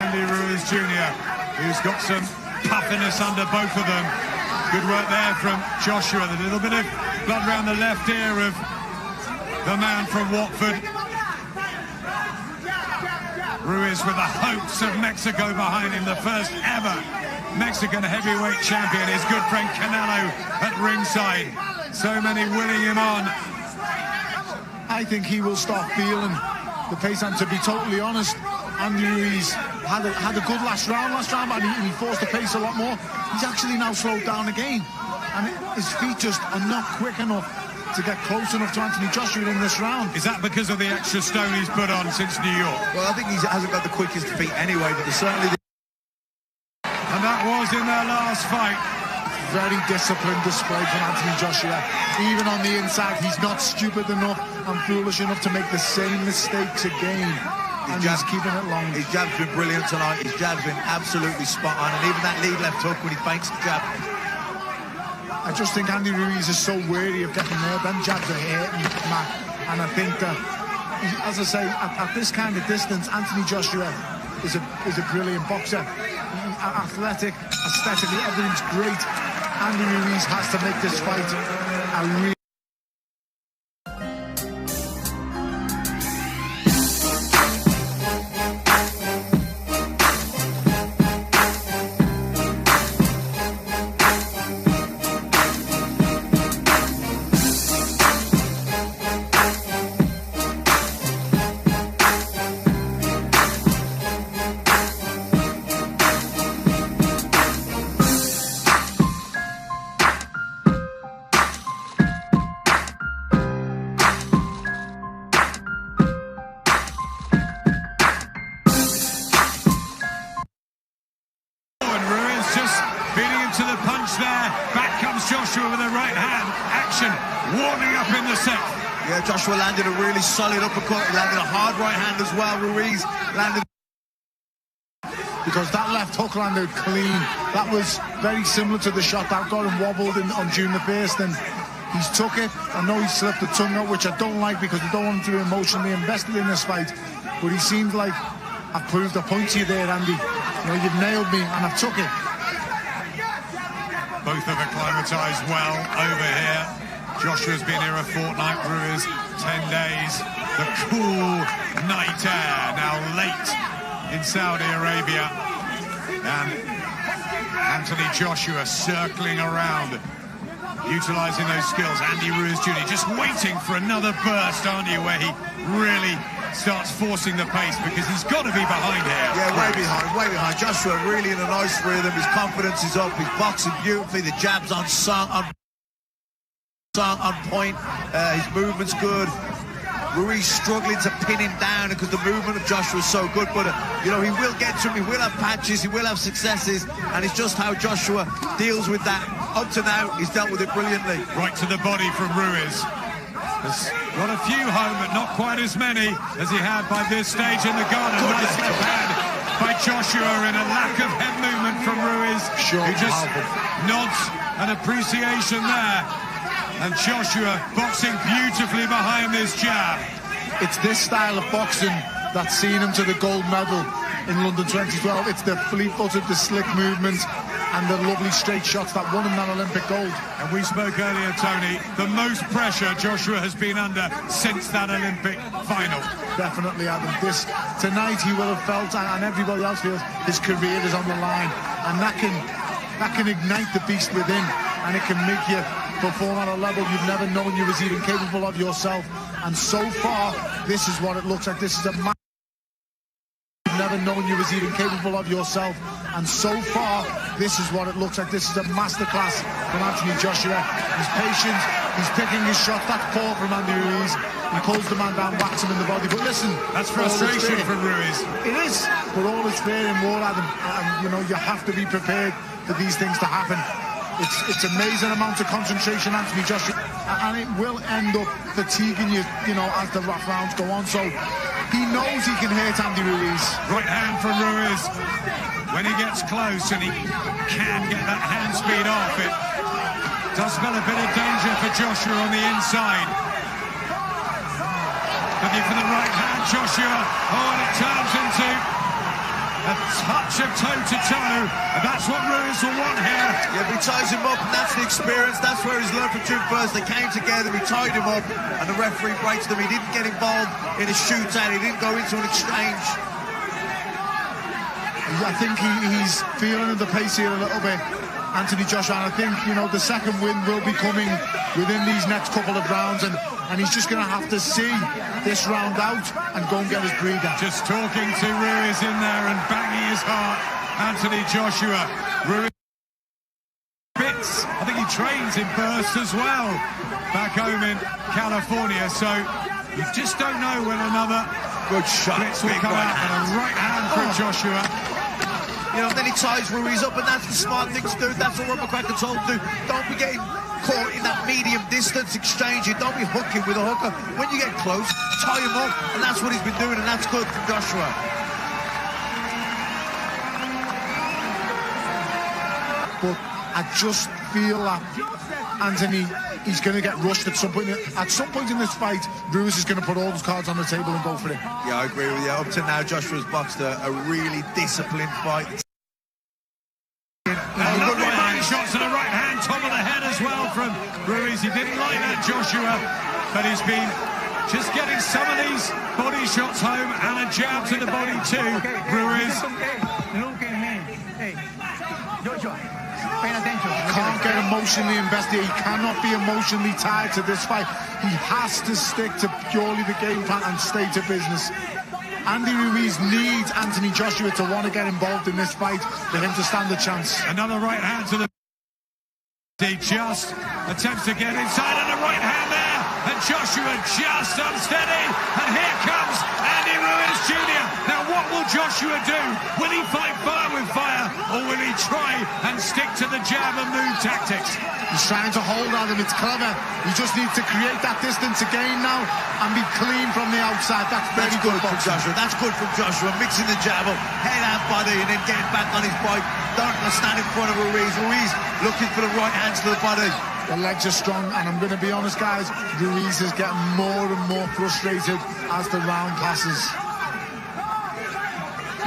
Andy Ruiz Jr., who's got some puffiness under both of them. Good work there from Joshua. The little bit of blood around the left ear of the man from Watford. Ruiz with the hopes of Mexico behind him, the first ever Mexican heavyweight champion. His good friend Canelo at ringside. So many willing him on. I think he will start feeling the pace, and to be totally honest, Andy Ruiz had a good last round, and he forced the pace a lot more. He's actually now slowed down again, and his feet just are not quick enough to get close enough to Anthony Joshua in this round. Is that because of the extra stone he's put on since New York? Well, I think he hasn't got the quickest feet anyway, but there's certainly... And that was in their last fight. Very disciplined display from Anthony Joshua. Even on the inside, he's not stupid enough and foolish enough to make the same mistakes again. And he's keeping it long. His jab's been brilliant tonight. His jab's been absolutely spot on. And even that lead left hook when he fakes the jab. I just think Andy Ruiz is so wary of getting there. Them jabs are hitting Matt. And I think that, as I say, at this kind of distance, Anthony Joshua is a brilliant boxer. Athletic, aesthetically, everything's great. Andy Ruiz has to make this fight a real... To the punch there. Back comes Joshua with a right hand. Action warming up in the set. Yeah, Joshua landed a really solid uppercut. He landed a hard right hand as well. Ruiz landed... Because that left hook landed clean. That was very similar to the shot that got him wobbled on June the 1st, and he's took it. I know he slipped the tongue out, which I don't like because I don't want him to be emotionally invested in this fight. But he seemed like, I've proved a point to you there, Andy. You know, you've nailed me, and I've took it. Both have acclimatized well over here. Joshua's been here a fortnight, Ruiz 10 days. The cool night air now late in Saudi Arabia. And Anthony Joshua circling around, utilizing those skills. Andy Ruiz Jr. just waiting for another burst, aren't you, where he really starts forcing the pace, because he's got to be behind here. Yeah, way behind. Joshua really in a nice rhythm. His confidence is up. He's boxing beautifully. The jab's on point. His movement's good. Ruiz struggling to pin him down because the movement of Joshua is so good. But, you know, he will get to him. He will have patches. He will have successes. And it's just how Joshua deals with that. Up to now, he's dealt with it brilliantly. Right to the body from Ruiz. Has got a few home, but not quite as many as he had by this stage in the garden. Nice left hand by Joshua, in a lack of head movement from Ruiz, who just nods an appreciation there. And Joshua boxing beautifully behind this jab. It's this style of boxing that's seen him to the gold medal in London 2012. It's the fleet-footed, the slick movement, and the lovely straight shots that won him that Olympic gold. And we spoke earlier, Tony, the most pressure Joshua has been under since that Olympic final. Definitely, Adam. Tonight he will have felt, and everybody else feels, his career is on the line, and that can ignite the beast within, and it can make you perform at a level you've never known you was even capable of yourself. And so far, this is what it looks like. This is a man you've never known you was even capable of yourself. And so far, this is what it looks like. This is a masterclass from Anthony Joshua. He's patient. He's picking his shot. That's poor from Andy Ruiz. He pulls the man down, whacks him in the body. But listen, that's frustration from Ruiz. It is. But all is fair in war, Adam. And, you know, you have to be prepared for these things to happen. It's amazing amount of concentration, Anthony Joshua, and it will end up fatiguing you, you know, as the rough rounds go on. So he knows he can hurt Andy Ruiz. Right hand from Ruiz. When he gets close and he can get that hand speed off, it does spell a bit of danger for Joshua on the inside. Looking for the right hand, Joshua. Oh, and it turns into a touch of toe-to-toe, and that's what Ruiz will want here. Yeah, but he ties him up, and that's the experience. That's where he's learned from June first. They came together, he tied him up, and the referee breaks them. He didn't get involved in a shootout. He didn't go into an exchange. I think he's feeling the pace here a little bit, Anthony Joshua, and I think, you know, the second win will be coming within these next couple of rounds, and he's just going to have to see this round out and go and get his breather. Just talking to Ruiz in there and banging his heart, Anthony Joshua. Ruiz bits. I think he trains in bursts as well back home in California, so you just don't know when another good shot blitz will come out, and a right hand for Joshua. You know, then he ties Ruiz up, and that's the smart thing to do. That's what McGregor told him to do. Don't be getting caught in that medium distance exchange. Don't be hooking with a hooker. When you get close, tie him up, and that's what he's been doing, and that's good from Joshua. But I just feel that Anthony, he's going to get rushed at some point. At some point in this fight, Ruiz is going to put all his cards on the table and go for it. Yeah, I agree with you. Up to now, Joshua's boxed a really disciplined fight. Lovely body shots and a right hand, top of the head as well from Ruiz. He didn't like that, Joshua, but he's been just getting some of these body shots home, and a jab to the body too. Ruiz. Look at me. Hey, Joshua, pay attention. Can't get emotionally invested. He cannot be emotionally tied to this fight. He has to stick to purely the game plan and stay to business. Andy Ruiz needs Anthony Joshua to want to get involved in this fight for him to stand a chance. Another right hand to the... He just attempts to get inside, and a right hand there, and Joshua just unsteady, and here comes Andy Ruiz Jr. Now what will Joshua do? Will he fight fire with fire, or will he try and stick to the jab and move tactics? He's trying to hold on him. It's clever. He just needs to create that distance again now and be clean from the outside. That's very good from Joshua. That's good from Joshua. Mixing the jab up, head and body, and then getting back on his bike. Don't stand in front of Ruiz. Ruiz looking for the right hands to the body. The legs are strong, and I'm going to be honest, guys, Ruiz is getting more and more frustrated as the round passes.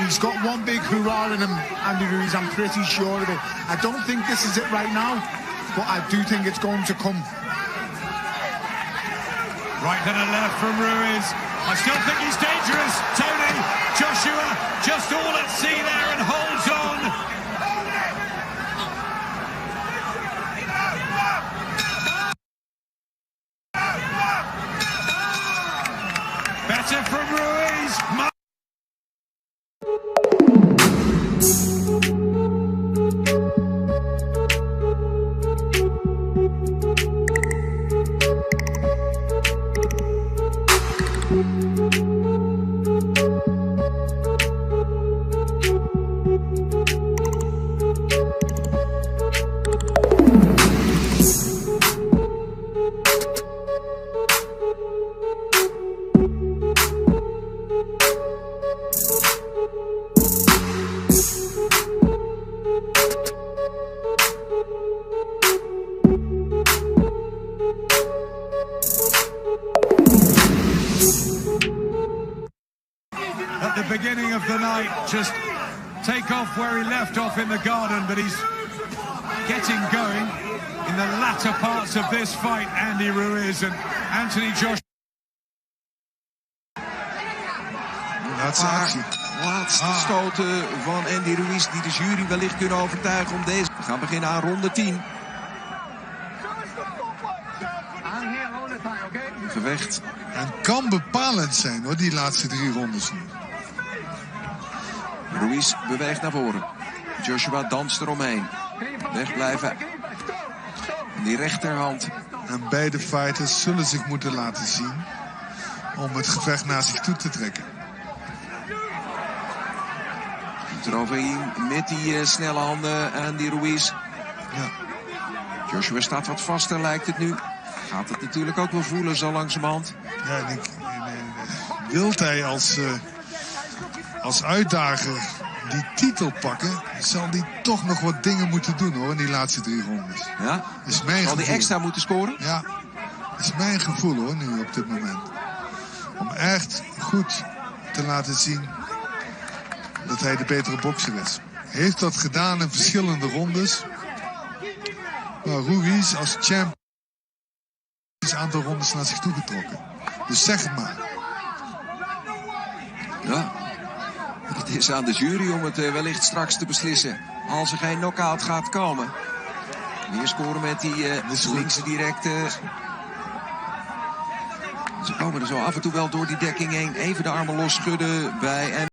He's got one big hurrah in him, Andy Ruiz, I'm pretty sure of it. I don't think this is it right now, but I do think it's going to come. Right to the left from Ruiz. I still think he's dangerous, Tony. Joshua just all at sea there and holds on. Better from Ruiz. At the beginning of the night, just take off where he left off in the garden, but he's getting going in the latter parts of this fight, Andy Ruiz and Anthony Joshua. Laatste stoten van Andy Ruiz die de jury wellicht kunnen overtuigen om deze. We gaan beginnen aan ronde 10. Gevecht. En kan bepalend zijn hoor, die laatste 3 rondes nu. Ruiz beweegt naar voren. Joshua danst eromheen. Wegblijven. En die rechterhand. En beide fighters zullen zich moeten laten zien om het gevecht naar zich toe te trekken. Eroverheen met die snelle handen aan die Ruiz. Ja. Joshua staat wat vaster, lijkt het nu. Gaat het natuurlijk ook wel voelen zo langzamerhand. Ja, en wilt hij als uitdager die titel pakken, zal hij toch nog wat dingen moeten doen hoor, in die laatste 3 rondes. Ja? Is mijn zal hij extra moeten scoren? Ja, dat is mijn gevoel hoor, nu op dit moment. Om echt goed te laten zien dat hij de betere bokser is. Heeft dat gedaan in verschillende rondes. Maar Ruiz als champ is een aantal rondes naar zich toe getrokken. Dus zeg het maar. Ja, het is aan de jury om het wellicht straks te beslissen. Als er geen knockout gaat komen. Weer scoren met die linkse directe. Ze komen er zo af en toe wel door die dekking heen. Even de armen los schudden bij.